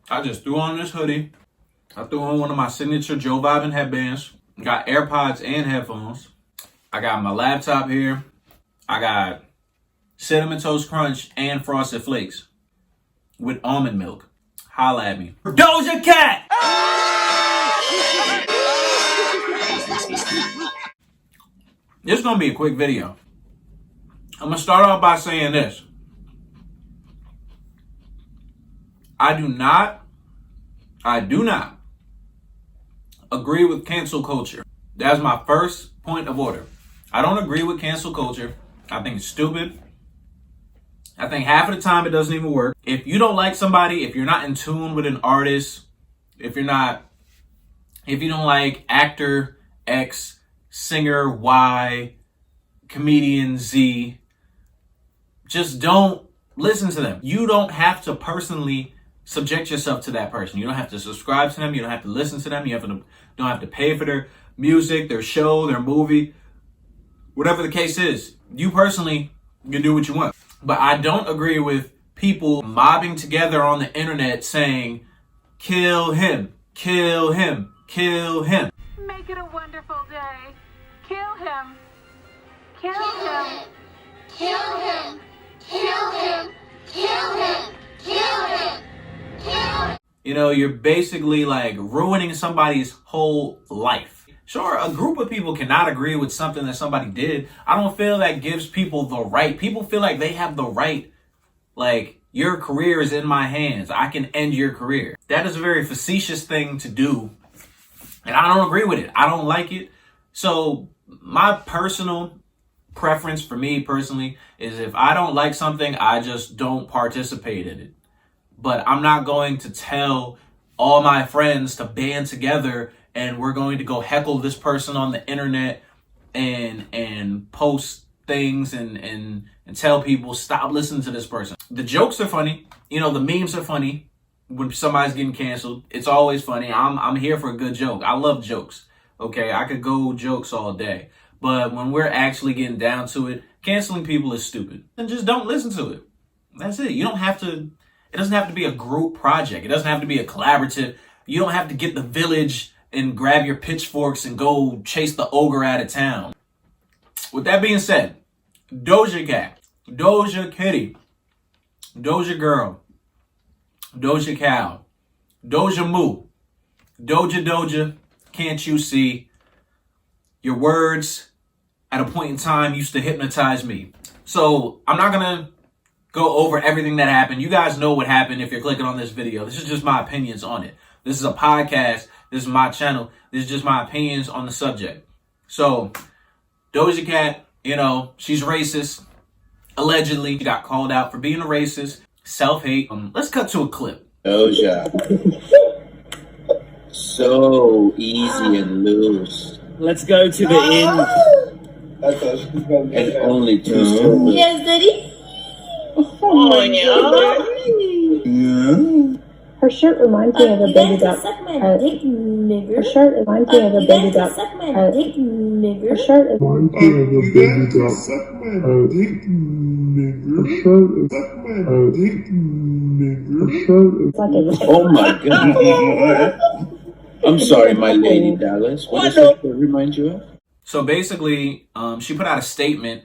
I just threw on this hoodie. I threw on one of my signature Joe Viben headbands. Got AirPods and headphones. I got my laptop here. I got Cinnamon Toast Crunch and Frosted Flakes with almond milk. Holla at me. Doja Cat! This is going to be a quick video. I'm going to start off by saying this. I do not agree with cancel culture. That's my first point of order. I don't agree with cancel culture. I think it's stupid. I think half of the time it doesn't even work. If you don't like somebody, if you're not in tune with an artist, if you don't like actor X, singer Y, comedian Z, just don't listen to them. You don't have to personally subject yourself to that person. You don't have to subscribe to them. You don't have to listen to them. You don't have to pay for their music, their show, their movie, whatever the case is. You personally can do what you want. But I don't agree with people mobbing together on the internet saying, kill him, kill him, kill him. Make it a wonderful day. Kill him. Kill him. Kill him. Kill him. Kill him. Kill him. Kill him. You know, you're basically like ruining somebody's whole life. Sure, a group of people cannot agree with something that somebody did. I don't feel that gives people the right. People feel like they have the right, like, your career is in my hands. I can end your career. That is a very facetious thing to do. And I don't agree with it. I don't like it. So my personal preference for me personally is if I don't like something, I just don't participate in it. But I'm not going to tell all my friends to band together and we're going to go heckle this person on the internet and post things and tell people stop listening to this person. The jokes are funny. You know, the memes are funny when somebody's getting canceled. It's always funny. I'm here for a good joke. I love jokes. Okay, I could go jokes all day. But when we're actually getting down to it, canceling people is stupid. And just don't listen to it. That's it. You don't have to, it doesn't have to be a group project. It doesn't have to be a collaborative. You don't have to get the village and grab your pitchforks and go chase the ogre out of town. With that being said, Doja Cat, Doja Kitty, Doja Girl, Doja Cow, Doja Moo, Doja, can't you see? Your words at a point in time used to hypnotize me. So I'm not gonna go over everything that happened. You guys know what happened if you're clicking on this video. This is just my opinions on it. This is a podcast. This is my channel. This is just my opinions on the subject. So Doja Cat, you know, she's racist. Allegedly, she got called out for being a racist. Self-hate. Let's cut to a clip. Doja. So easy and loose. Let's go to the end. And only two syllables. Yes, Daddy. Oh, Yeah. Her shirt reminds me of a baby duck. Suck my dick, nigger. Her shirt reminds me of a baby duck. Suck my dick, nigger. Her shirt is Suck my dick, nigger. Suck my dick, nigger. like a Oh my god. I'm sorry, my lady Dallas. What does that remind you of? So basically, she put out a statement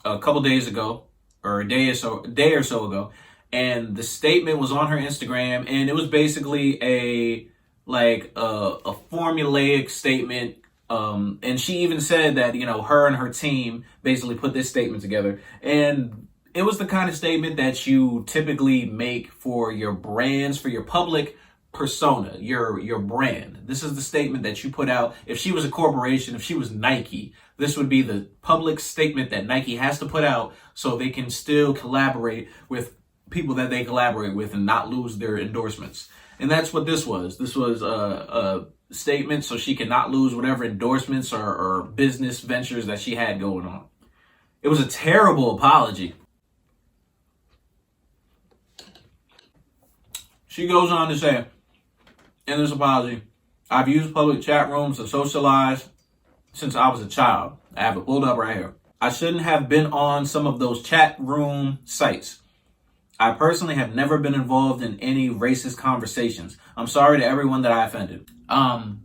a couple days ago, or a day or so ago, and the statement was on her Instagram, and it was basically a formulaic statement. And she even said that, you know, her and her team basically put this statement together, and it was the kind of statement that you typically make for your brands, for your public persona, your brand. This is the statement that you put out. If she was a corporation, if she was Nike, this would be the public statement that Nike has to put out so they can still collaborate with people that they collaborate with and not lose their endorsements. And that's what this was. This was a statement so she cannot lose whatever endorsements or business ventures that she had going on. It was a terrible apology. She goes on to say, in this apology, I've used public chat rooms to socialize since I was a child. I have it pulled up right here. I shouldn't have been on some of those chat room sites. I personally have never been involved in any racist conversations. I'm sorry to everyone that I offended.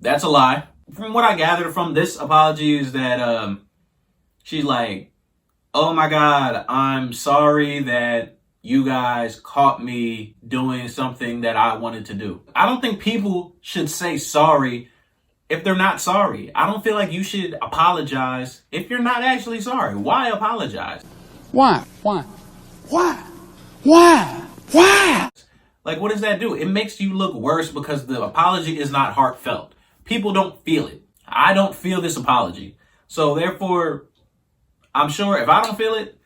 That's a lie. From what I gathered from this apology is that she's like, oh my God, I'm sorry that you guys caught me doing something that I wanted to do. I don't think people should say sorry if they're not sorry. I don't feel like you should apologize if you're not actually sorry. Why apologize? Why? Why? Like, what does that do? It makes you look worse because the apology is not heartfelt. People don't feel it. I don't feel this apology. So therefore, I'm sure if I don't feel it,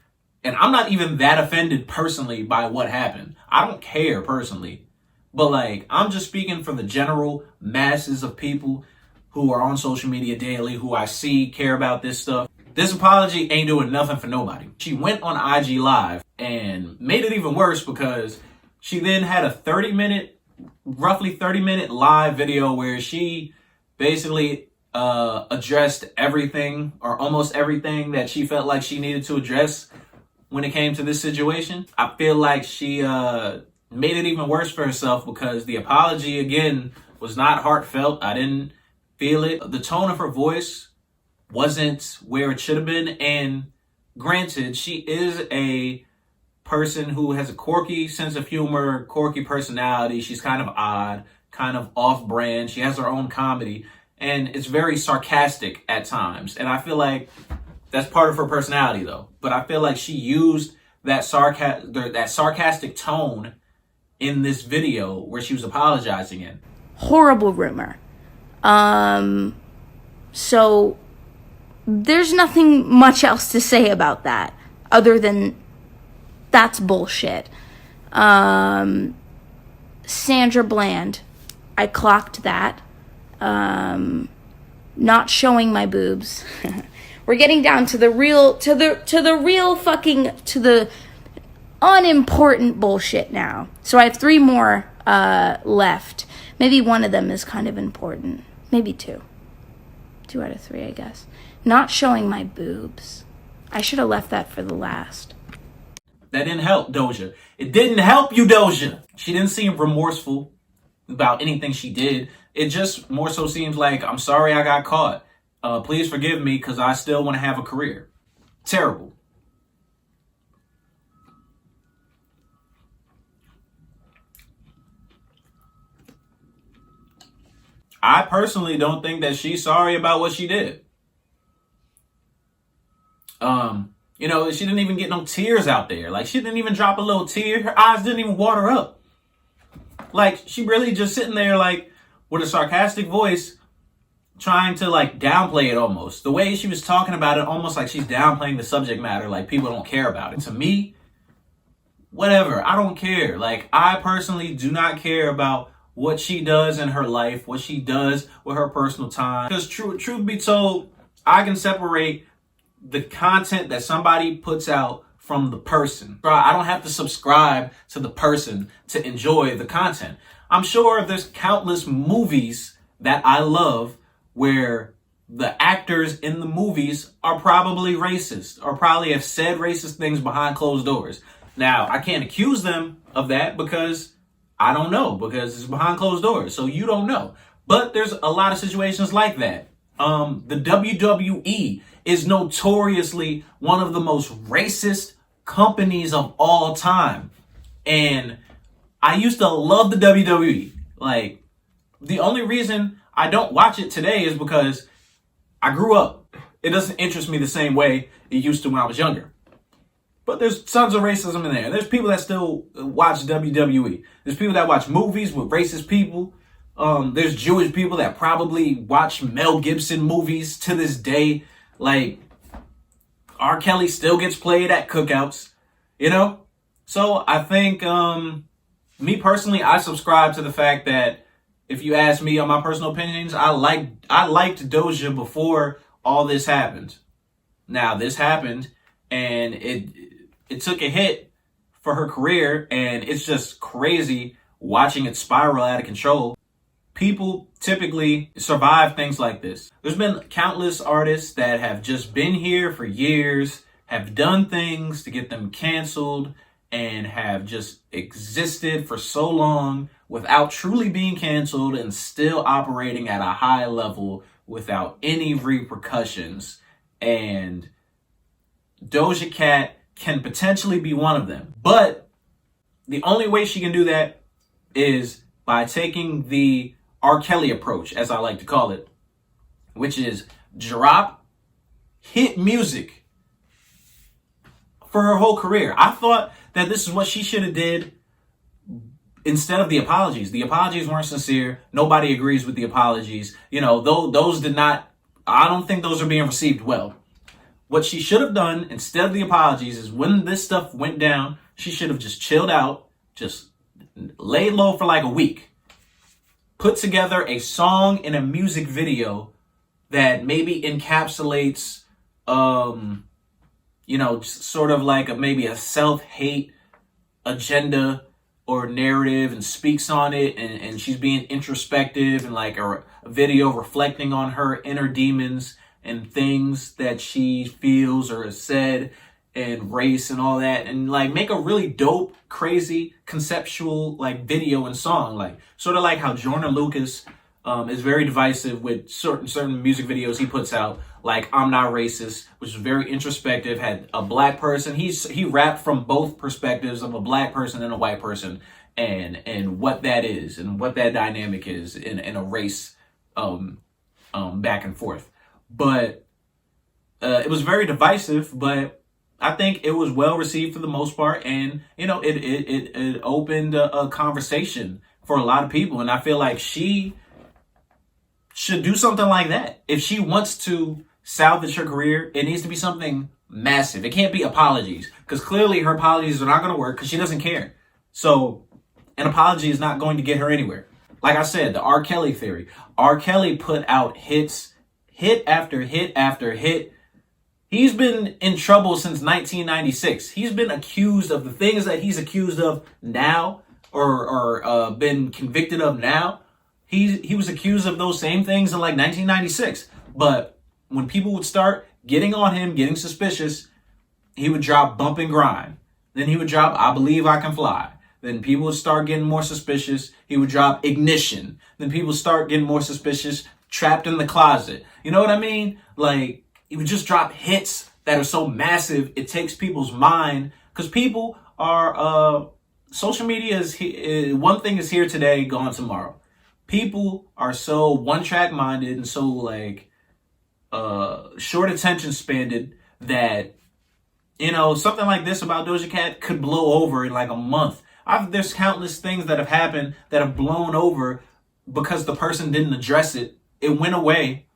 and I'm not even that offended personally by what happened. I don't care personally. But like, I'm just speaking for the general masses of people who are on social media daily, who I see care about this stuff. This apology ain't doing nothing for nobody. She went on IG Live and made it even worse because she then had a roughly 30 minute live video where she basically addressed everything or almost everything that she felt like she needed to address when it came to this situation. I feel like she made it even worse for herself because the apology, again, was not heartfelt. I didn't feel it. The tone of her voice wasn't where it should have been. And granted, she is a person who has a quirky sense of humor, quirky personality. She's kind of odd, kind of off-brand. She has her own comedy, and it's very sarcastic at times. And I feel like that's part of her personality, though. But I feel like she used that sarcastic tone in this video where she was apologizing in. Horrible rumor. So there's nothing much else to say about that other than that's bullshit. Sandra Bland, I clocked that. Not showing my boobs. We're getting down to the unimportant bullshit now. So I have 3 more left. Maybe one of them is kind of important. Maybe 2. 2 out of 3, I guess. Not showing my boobs. I should have left that for the last. That didn't help Doja. It didn't help you, Doja. She didn't seem remorseful about anything she did. It just more so seems like, I'm sorry I got caught. Please forgive me because I still want to have a career. Terrible. I personally don't think that she's sorry about what she did. She didn't even get no tears out there. Like, she didn't even drop a little tear. Her eyes didn't even water up. Like, she really just sitting there, like, with a sarcastic voice, trying to, like, downplay it almost. The way she was talking about it, almost like she's downplaying the subject matter, like people don't care about it. To me, whatever. I don't care. Like, I personally do not care about what she does in her life, what she does with her personal time. Because truth be told, I can separate the content that somebody puts out from the person. I don't have to subscribe to the person to enjoy the content. I'm sure there's countless movies that I love where the actors in the movies are probably racist or probably have said racist things behind closed doors. Now, I can't accuse them of that because I don't know, because it's behind closed doors. So you don't know. But there's a lot of situations like that. The WWE is notoriously one of the most racist companies of all time. And I used to love the WWE. Like, the only reason I don't watch it today is because I grew up. It doesn't interest me the same way it used to when I was younger. But there's tons of racism in there. There's people that still watch WWE. There's people that watch movies with racist people. There's Jewish people that probably watch Mel Gibson movies to this day. Like, R. Kelly still gets played at cookouts, you know? So I think, me personally, I subscribe to the fact that if you ask me on my personal opinions, I liked Doja before all this happened. Now, this happened, and it took a hit for her career, and it's just crazy watching it spiral out of control. People typically survive things like this. There's been countless artists that have just been here for years, have done things to get them canceled, and have just existed for so long without truly being canceled and still operating at a high level without any repercussions. And Doja Cat can potentially be one of them. But the only way she can do that is by taking the R. Kelly approach, as I like to call it, which is drop hit music for her whole career. I thought that this is what she should have did instead of the apologies. The apologies weren't sincere. Nobody agrees with the apologies. You know, those did not, I don't think those are being received well. What she should have done instead of the apologies is when this stuff went down, she should have just chilled out, just laid low for like a week, put together a song and a music video that maybe encapsulates, you know, sort of like maybe a self-hate agenda or narrative, and speaks on it, and she's being introspective, and like a video reflecting on her inner demons and things that she feels or has said, and race and all that, and like make a really dope, crazy, conceptual like video and song, like sort of like how Jordan Lucas is very divisive with certain music videos he puts out, like I'm Not Racist, which is very introspective, had a black person. He rapped from both perspectives of a black person and a white person, and what that is and what that dynamic is in a race back and forth. But it was very divisive, but I think it was well received for the most part, and you know it opened a conversation for a lot of people, and I feel like she should do something like that. If she wants to salvage her career, it needs to be something massive. It can't be apologies, because clearly her apologies are not going to work because she doesn't care. So an apology is not going to get her anywhere. Like I said, the R. Kelly theory. R. Kelly put out hit after hit after hit. He's been in trouble since 1996. He's been accused of the things that he's accused of now, or been convicted of now. He was accused of those same things in like 1996. But when people would start getting on him, getting suspicious, he would drop Bump and Grind. Then he would drop I Believe I Can Fly. Then people would start getting more suspicious. He would drop Ignition. Then people start getting more suspicious. Trapped in the Closet. You know what I mean? Like, he would just drop hits that are so massive, it takes people's mind. Because people are, social media is, one thing is here today, gone tomorrow. People are so one-track minded and so like short attention spanned that, you know, something like this about Doja Cat could blow over in like a month. There's countless things that have happened that have blown over because the person didn't address it. It went away,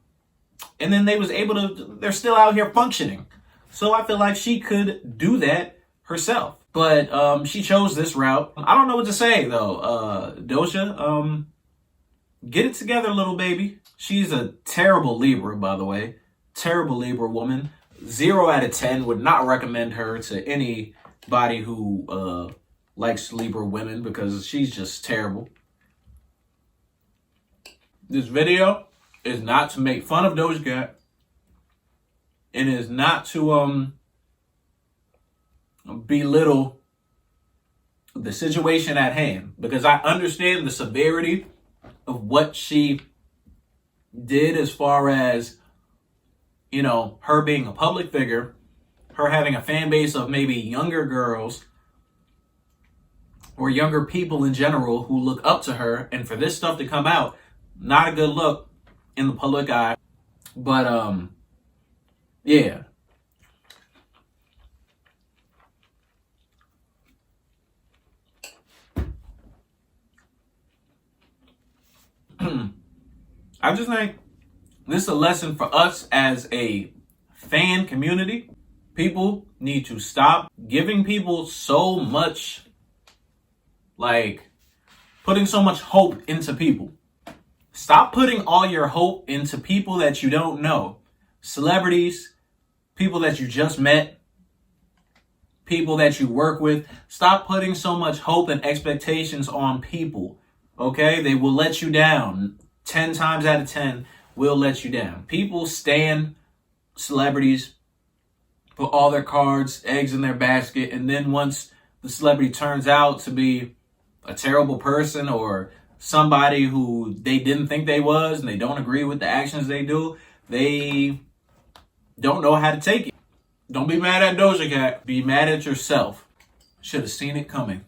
and then they're still out here functioning. So I feel like she could do that herself, but she chose this route. I don't know what to say though. Doja, get it together, little baby. She's a terrible Libra, by the way. Terrible Libra woman. 0 out of 10. Would not recommend her to anybody who likes Libra women, because she's just terrible. This video is not to make fun of Doja Cat. It is not to belittle the situation at hand, because I understand the severity of what she did, as far as, you know, her being a public figure, her having a fan base of maybe younger girls or younger people in general who look up to her, and for this stuff to come out, not a good look in the public eye. But yeah. I just think this is a lesson for us as a fan community. People need to stop giving people so much, like, putting so much hope into people. Stop putting all your hope into people that you don't know. Celebrities, people that you just met, people that you work with. Stop putting so much hope and expectations on people. Okay? They will let you down. 10 times out of 10 will let you down. People stan celebrities, put all their cards, eggs in their basket, and then once the celebrity turns out to be a terrible person or somebody who they didn't think they was and they don't agree with the actions they do, they don't know how to take it. Don't be mad at Doja Cat. Be mad at yourself. Should have seen it coming.